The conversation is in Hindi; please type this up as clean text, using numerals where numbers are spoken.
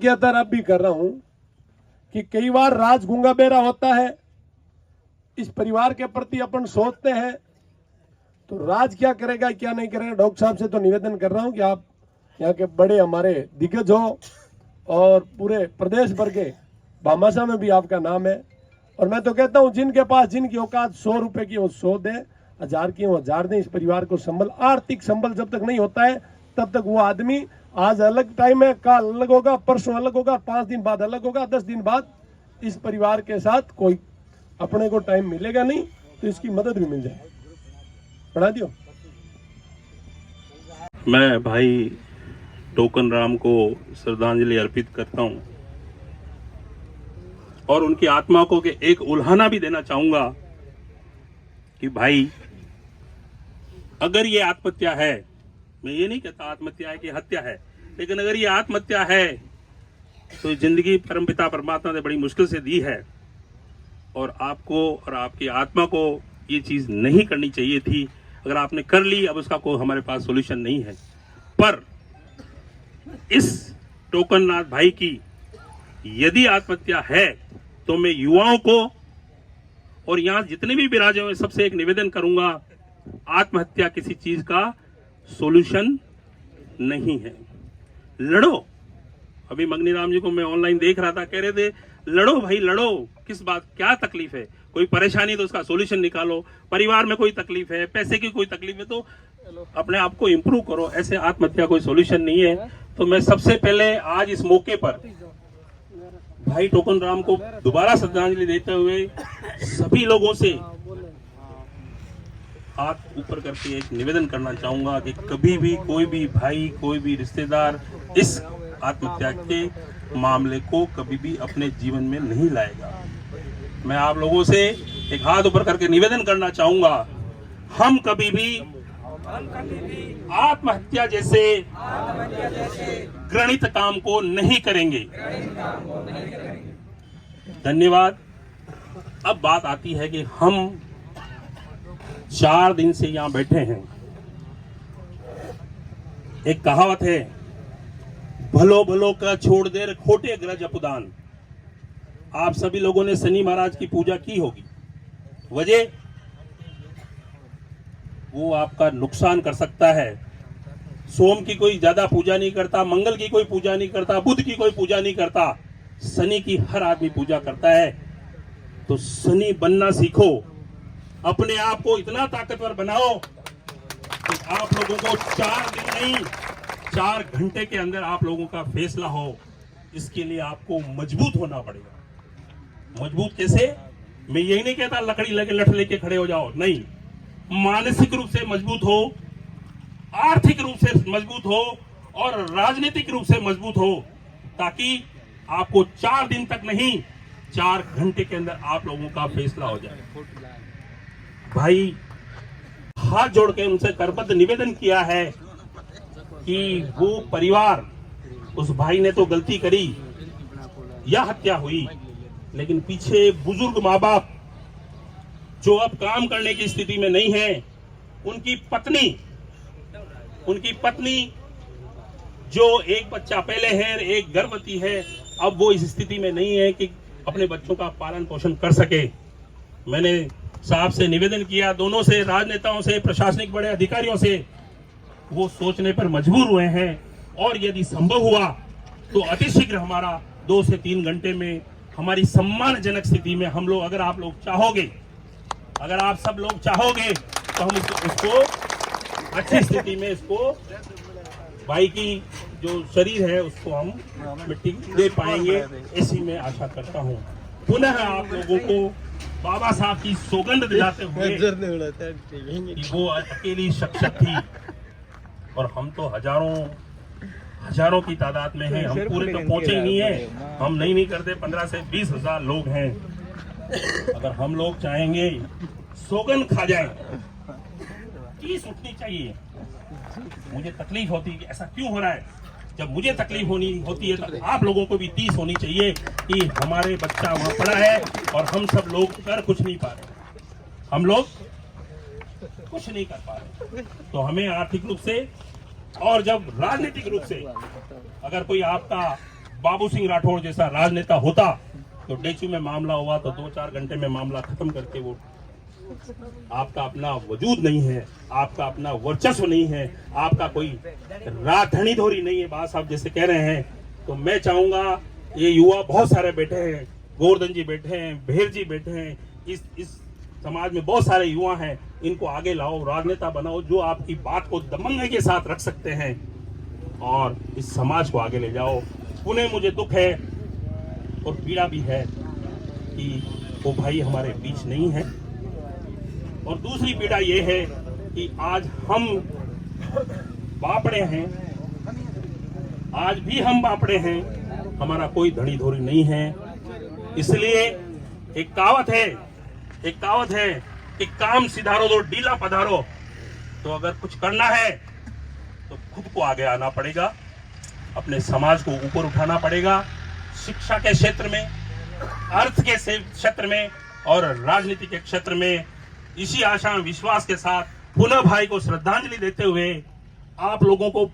ज्ञापन अब भी कर रहा हूं कि कई बार राज गूंगा बेरा होता है। इस परिवार के प्रति अपन सोचते हैं तो राज क्या करेगा क्या नहीं करेगा। डॉक्टर साहब से तो निवेदन कर रहा हूं कि आप यहाँ के बड़े हमारे दिग्गज हो और पूरे प्रदेश भर के भामाशाह में भी आपका नाम है। और मैं तो कहता हूं जिनके पास जिनकी औकात 100 रुपए की वो 100 दे, 1000 की वो 1000 दे। इस परिवार को संबल, आर्थिक संबल जब तक नहीं होता है तब तक वो आदमी, आज अलग टाइम है, कल अलग होगा, परसों अलग होगा, 5 दिन बाद अलग होगा, 10 दिन बाद इस परिवार के साथ कोई अपने को टाइम मिलेगा नहीं तो इसकी मदद भी मिल जाए। पढ़ा दियो। मैं भाई टोकन राम को श्रद्धांजलि अर्पित करता हूं और उनकी आत्मा को के एक उल्हाना भी देना चाहूंगा कि भाई अगर ये आत्महत्या है, मैं ये नहीं कहता आत्महत्या है कि हत्या है, लेकिन अगर ये आत्महत्या है तो जिंदगी परमपिता परमात्मा ने बड़ी मुश्किल से दी है और आपको और आपकी आत्मा को ये चीज नहीं करनी चाहिए थी। अगर आपने कर ली, अब उसका कोई हमारे पास सॉल्यूशन नहीं है। पर इस टोकन नाथ भाई की यदि आत्महत्या है तो मैं युवाओं को और यहां जितने भी विराजे हुए सबसे एक निवेदन करूंगा, आत्महत्या किसी चीज का सॉल्यूशन नहीं है। लड़ो। अभी मंगनी राम जी को मैं ऑनलाइन देख रहा था, कह रहे थे लड़ो भाई लड़ो, किस बात, क्या तकलीफ है, कोई परेशानी तो उसका सॉल्यूशन निकालो। परिवार में कोई तकलीफ है, पैसे की कोई तकलीफ है तो अपने आप को इंप्रूव करो। ऐसे आत्महत्या कोई सॉल्यूशन नहीं है। तो मैं सबसे पहले आज इस मौके पर भाई टोकन राम को दोबारा श्रद्धांजलि देते हुए सभी लोगों से हाथ ऊपर करके एक निवेदन करना चाहूंगा कि कभी भी कोई भी भाई, कोई भी रिश्तेदार इस आत्महत्या के मामले को कभी भी अपने जीवन में नहीं लाएगा। मैं आप लोगों से एक हाथ ऊपर करके निवेदन करना चाहूंगा, हम कभी भी आत्महत्या जैसे घृणित काम को नहीं करेंगे। धन्यवाद। अब बात आती है कि हम 4 दिन से यहां बैठे हैं। एक कहावत है, भलो भलो का छोड़ दे खोटे ग्रज अपदान। आप सभी लोगों ने शनि महाराज की पूजा की होगी। वजह, वो आपका नुकसान कर सकता है। सोम की कोई ज्यादा पूजा नहीं करता, मंगल की कोई पूजा नहीं करता, बुध की कोई पूजा नहीं करता, शनि की हर आदमी पूजा करता है। तो शनि बनना सीखो, अपने आप को इतना ताकतवर बनाओ कि आप लोगों को 4 दिन नहीं 4 घंटे के अंदर आप लोगों का फैसला हो। इसके लिए आपको मजबूत होना पड़ेगा। मजबूत कैसे? मैं यही नहीं कहता लकड़ी लगे लठ लेके खड़े हो जाओ, नहीं। मानसिक रूप से मजबूत हो, आर्थिक रूप से मजबूत हो और राजनीतिक रूप से मजबूत हो, ताकि आपको 4 दिन तक नहीं 4 घंटे के अंदर आप लोगों का फैसला हो जाए। भाई हाथ जोड़ के उनसे करबद्ध निवेदन किया है कि वो परिवार, उस भाई ने तो गलती करी या हत्या हुई, लेकिन पीछे बुजुर्ग माँ बाप जो अब काम करने की स्थिति में नहीं है, उनकी पत्नी जो एक बच्चा पहले है, एक गर्भवती है, अब वो इस स्थिति में नहीं है कि अपने बच्चों का पालन पोषण कर सके। मैंने साहब से निवेदन किया, दोनों से, राजनेताओं से, प्रशासनिक बड़े अधिकारियों से, वो सोचने पर मजबूर हुए हैं और यदि संभव हुआ तो अतिशीघ्र हमारा 2 से 3 घंटे में हमारी सम्मानजनक स्थिति में हम लोग, अगर आप लोग चाहोगे, अगर आप सब लोग चाहोगे तो हम उसको अच्छी स्थिति में, इसको भाई की जो शरीर है उसको हम मिट्टी दे पाएंगे, ऐसी मैं आशा करता हूँ। पुनः आप लोगों को बाबा साहब की सौगंध दिलाते हुए कि वो अकेली शख्सियत थी और हम तो हजारों की तादाद में हैं। हम पूरे तो पहुंचे ही नहीं है, हम नहीं करते, 15 से 20 हजार लोग हैं। अगर हम लोग चाहेंगे सौगंध खा जाए, चीज उठनी चाहिए। मुझे तकलीफ होती है कि ऐसा क्यों हो रहा है। जब मुझे तकलीफ होती है तो आप लोगों को भी 30 होनी चाहिए कि हमारे बच्चा वहां पड़ा है और हम सब लोग कर कुछ नहीं पा रहे, हम लोग कुछ नहीं कर पा रहे। तो हमें आर्थिक रूप से और जब राजनीतिक रूप से अगर कोई आपका बाबू सिंह राठौड़ जैसा राजनेता होता तो डेचू में मामला हुआ तो 2-4 घंटे में मामला खत्म करके वो, आपका अपना वजूद नहीं है, आपका अपना वर्चस्व नहीं है, आपका कोई राधनी धोरी नहीं है, बात साहब जैसे कह रहे हैं। तो मैं चाहूंगा ये युवा बहुत सारे बैठे हैं, गोवर्धन जी बैठे हैं, भेर जी बैठे हैं, इस समाज में बहुत सारे युवा हैं, इनको आगे लाओ, राजनेता बनाओ जो आपकी बात को दमंगी के साथ रख सकते हैं और इस समाज को आगे ले जाओ। पुनः मुझे दुख है और पीड़ा भी है कि वो भाई हमारे बीच नहीं है। और दूसरी पीड़ा ये है कि आज हम बापड़े हैं, आज भी हम बापड़े हैं, हमारा कोई धड़ी धोरी नहीं है। इसलिए एक कहावत है कि काम सिधारो तो डीला पधारो। तो अगर कुछ करना है तो खुद को आगे आना पड़ेगा, अपने समाज को ऊपर उठाना पड़ेगा, शिक्षा के क्षेत्र में, अर्थ के क्षेत्र में और राजनीति के क्षेत्र में। इसी आशा विश्वास के साथ पुनः भाई को श्रद्धांजलि देते हुए आप लोगों को